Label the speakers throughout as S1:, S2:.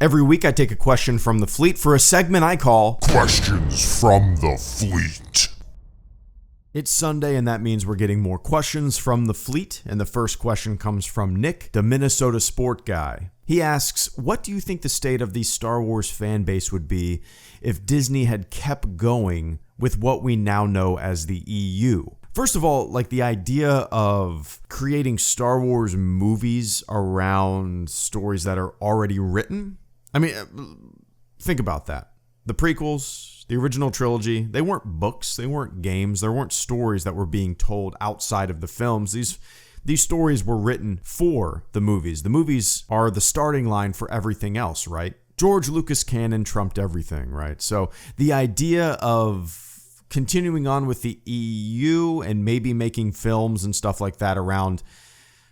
S1: Every week I take a question from the fleet for a segment I call
S2: Questions from the Fleet.
S1: It's Sunday, and that means we're getting more questions from the fleet. And the first question comes from Nick, the Minnesota sport guy. He asks, what do you think the state of the Star Wars fan base would be if Disney had kept going with what we now know as the EU? First of all, like the idea of creating Star Wars movies around stories that are already written. I mean, think about that. The prequels, the original trilogy, they weren't books, they weren't games, there weren't stories that were being told outside of the films. These stories were written for the movies. The movies are the starting line for everything else, right? George Lucas canon trumped everything, right? So the idea of continuing on with the EU and maybe making films and stuff like that around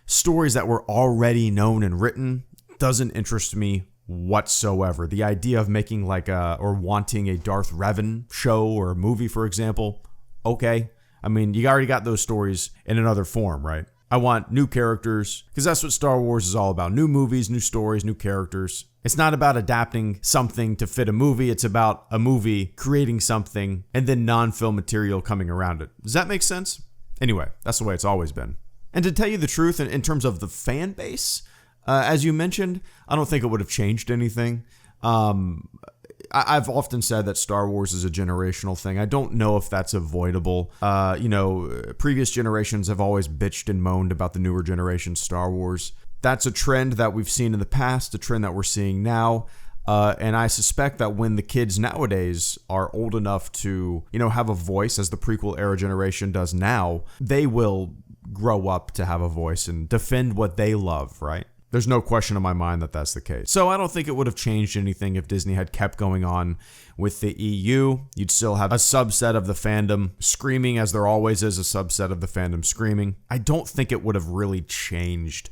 S1: stories that were already known and written doesn't interest me whatsoever. The idea of making or wanting a Darth Revan show or a movie, for example, okay. I mean, you already got those stories in another form, right? I want new characters, because that's what Star Wars is all about. New movies, new stories, new characters. It's not about adapting something to fit a movie. It's about a movie creating something and then non-film material coming around it. Does that make sense? Anyway, that's the way it's always been. And to tell you the truth, in terms of the fan base, as you mentioned, I don't think it would have changed anything. I've often said that Star Wars is a generational thing. I don't know if that's avoidable. Previous generations have always bitched and moaned about the newer generation Star Wars. That's a trend that we've seen in the past, a trend that we're seeing now. And I suspect that when the kids nowadays are old enough to, have a voice, as the prequel era generation does now, they will grow up to have a voice and defend what they love, right? There's no question in my mind that that's the case. So I don't think it would have changed anything if Disney had kept going on with the EU. You'd still have a subset of the fandom screaming, as there always is a subset of the fandom screaming. I don't think it would have really changed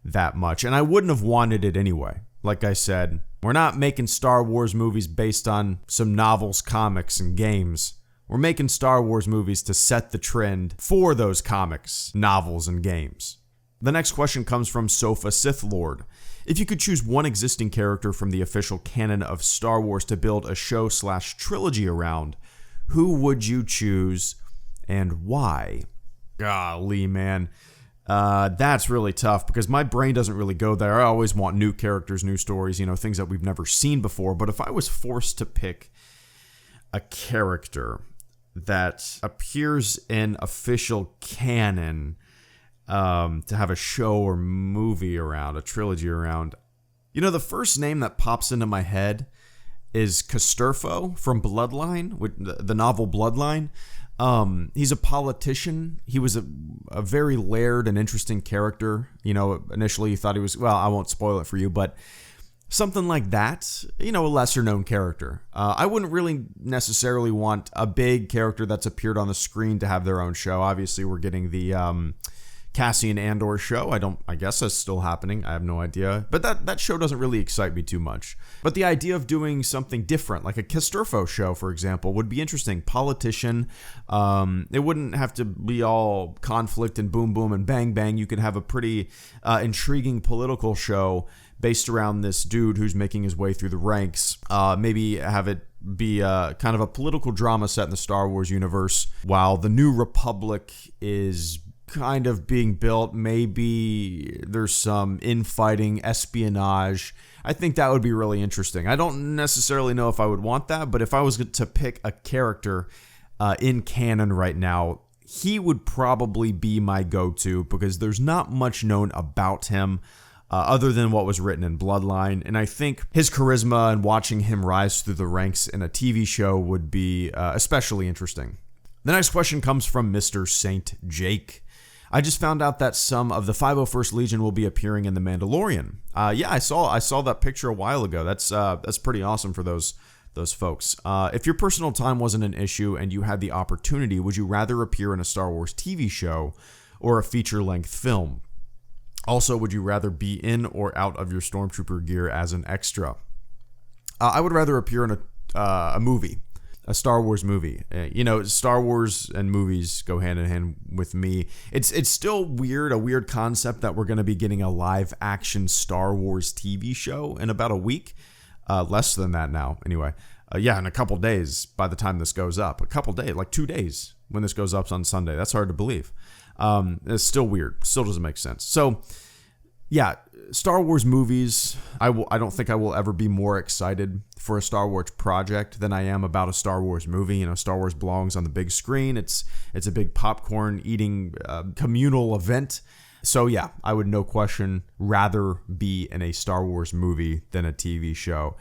S1: that much, and I wouldn't have wanted it anyway. Like I said, we're not making Star Wars movies based on some novels, comics, and games. We're making Star Wars movies to set the trend for those comics, novels, and games. The next question comes from Sofa Sith Lord. If you could choose one existing character from the official canon of Star Wars to build a show/trilogy around, who would you choose and why? Golly, man. That's really tough because my brain doesn't really go there. I always want new characters, new stories, things that we've never seen before. But if I was forced to pick a character that appears in official canon, to have a show or movie around, a trilogy around, the first name that pops into my head is Casturfo from Bloodline, with the novel Bloodline. He's a politician. He was a very layered and interesting character. Initially you thought he was, well, I won't spoil it for you, but something like that, a lesser known character. I wouldn't really necessarily want a big character that's appeared on the screen to have their own show. Obviously we're getting the, Cassian Andor show. I guess that's still happening. I have no idea. But that show doesn't really excite me too much. But the idea of doing something different, like a Casturfo show, for example, would be interesting. Politician. It wouldn't have to be all conflict and boom, boom, and bang, bang. You could have a pretty intriguing political show based around this dude who's making his way through the ranks. Maybe have it be kind of a political drama set in the Star Wars universe while the New Republic is kind of being built. Maybe there's some infighting, espionage. I think that would be really interesting. I don't necessarily know if I would want that, but if I was to pick a character in canon right now, he would probably be my go-to because there's not much known about him other than what was written in Bloodline. And I think his charisma and watching him rise through the ranks in a TV show would be especially interesting. The next question comes from Mr. Saint Jake. I just found out that some of the 501st Legion will be appearing in The Mandalorian. Yeah, I saw that picture a while ago. That's pretty awesome for those folks. If your personal time wasn't an issue and you had the opportunity, would you rather appear in a Star Wars TV show or a feature-length film? Also, would you rather be in or out of your Stormtrooper gear as an extra? I would rather appear in a movie. A Star Wars movie. Star Wars and movies go hand in hand with me. It's still a weird concept that we're going to be getting a live action Star Wars TV show in about a week. Less than that now, anyway. Yeah, in a couple days by the time this goes up. A couple days, like 2 days when this goes up on Sunday. That's hard to believe. It's still weird. Still doesn't make sense. So, yeah, Star Wars movies, I don't think I will ever be more excited for a Star Wars project than I am about a Star Wars movie. You know, Star Wars belongs on the big screen. It's a big popcorn eating communal event. So yeah, I would no question rather be in a Star Wars movie than a TV show.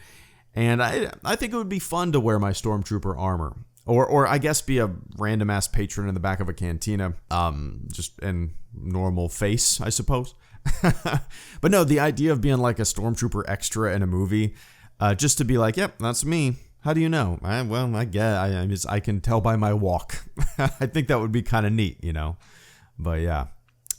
S1: And I think it would be fun to wear my Stormtrooper armor. Or I guess be a random ass patron in the back of a cantina, just in normal face, I suppose. But no, the idea of being like a Stormtrooper extra in a movie, just to be like, yep, that's me. How do you know? I guess I can tell by my walk. I think that would be kind of neat, you know. But yeah.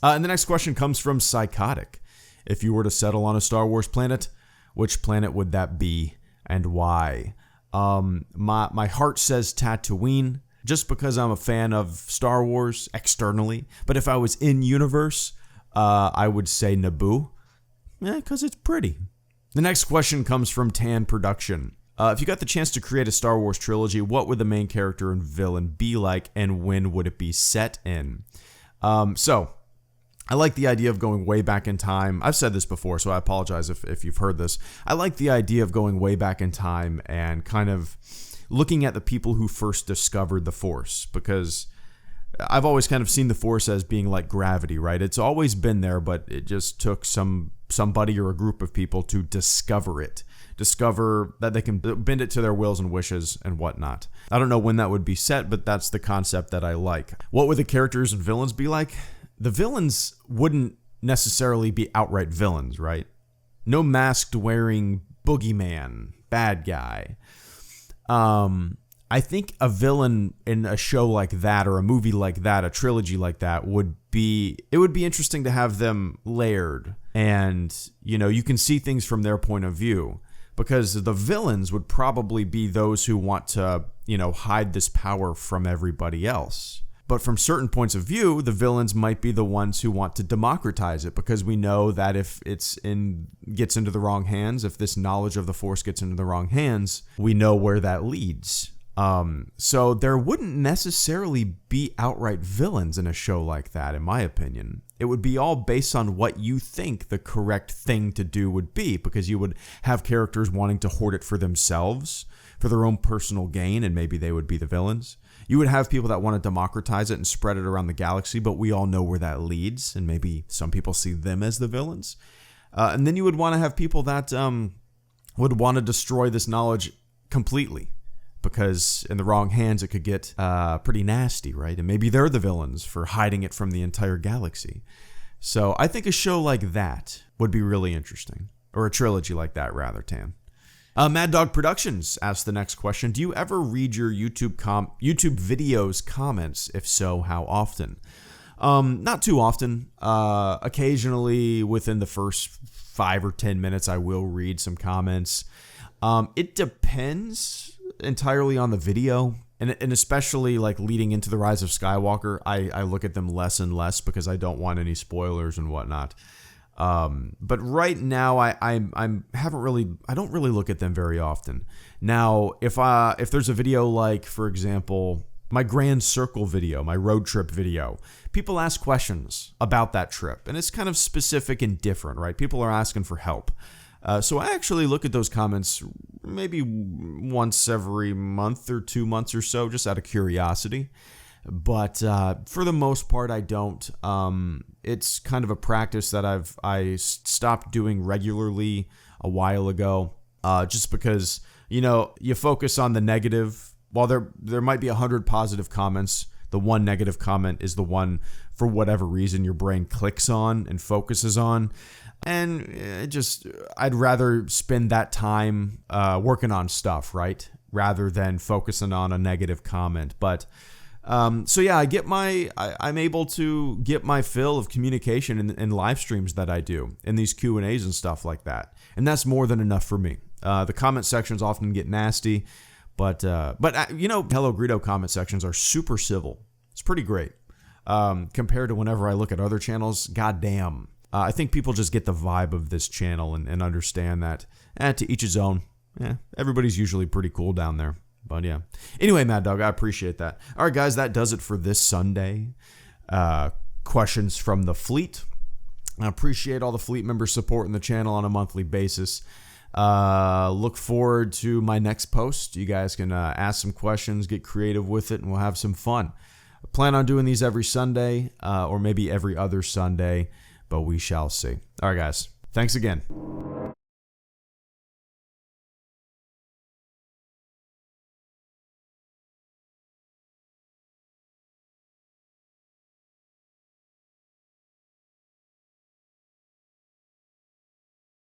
S1: And the next question comes from Psychotic. If you were to settle on a Star Wars planet, which planet would that be and why? My heart says Tatooine, just because I'm a fan of Star Wars externally. But if I was in universe, I would say Naboo, because it's pretty. The next question comes from Tan Production. If you got the chance to create a Star Wars trilogy, what would the main character and villain be like, and when would it be set in? So, I like the idea of going way back in time. I've said this before, so I apologize if you've heard this. I like the idea of going way back in time and kind of looking at the people who first discovered the Force, because I've always kind of seen the Force as being like gravity, right? It's always been there, but it just took somebody or a group of people to discover it. Discover that they can bend it to their wills and wishes and whatnot. I don't know when that would be set, but that's the concept that I like. What would the characters and villains be like? The villains wouldn't necessarily be outright villains, right? No masked wearing boogeyman, bad guy. I think a villain in a show like that, or a movie like that, a trilogy like that, would be interesting to have them layered. And, you know, you can see things from their point of view. Because the villains would probably be those who want to, you know, hide this power from everybody else. But from certain points of view, the villains might be the ones who want to democratize it, because we know that if gets into the wrong hands, if this knowledge of the Force gets into the wrong hands, we know where that leads. So there wouldn't necessarily be outright villains in a show like that, in my opinion. It would be all based on what you think the correct thing to do would be, because you would have characters wanting to hoard it for themselves, for their own personal gain, and maybe they would be the villains. You would have people that want to democratize it and spread it around the galaxy, but we all know where that leads, and maybe some people see them as the villains. And then you would want to have people that would want to destroy this knowledge completely, because in the wrong hands it could get pretty nasty, right? And maybe they're the villains for hiding it from the entire galaxy. So I think a show like that would be really interesting, or a trilogy like that, rather, Tan. Mad Dog Productions asks the next question. Do you ever read your YouTube videos comments? If so, how often? Not too often. Occasionally, within the first 5 or 10 minutes, I will read some comments. It depends entirely on the video. And especially like leading into The Rise of Skywalker, I look at them less and less because I don't want any spoilers and whatnot. But right now I don't really look at them very often. Now, if there's a video like, for example, my Grand Circle video, my road trip video, people ask questions about that trip, and it's kind of specific and different, right? People are asking for help. So I actually look at those comments maybe once every month or 2 months or so, just out of curiosity. But for the most part, I don't. It's kind of a practice that I stopped doing regularly a while ago, just because, you know, you focus on the negative. While there might be 100 positive comments, the one negative comment is the one, for whatever reason, your brain clicks on and focuses on. And I'd rather spend that time working on stuff, right, rather than focusing on a negative comment. But so yeah, I'm able to get my fill of communication in live streams that I do, in these Q&As and stuff like that, and that's more than enough for me. The comment sections often get nasty, but you know, HelloGreedo comment sections are super civil. It's pretty great compared to whenever I look at other channels. Goddamn. I think people just get the vibe of this channel and understand that to each his own. everybody's usually pretty cool down there. But yeah. Anyway, Mad Dog, I appreciate that. All right, guys, that does it for this Sunday. Questions from the Fleet. I appreciate all the Fleet members supporting the channel on a monthly basis. Look forward to my next post. You guys can ask some questions, get creative with it, and we'll have some fun. I plan on doing these every Sunday, or maybe every other Sunday, but we shall see. All right, guys. Thanks again.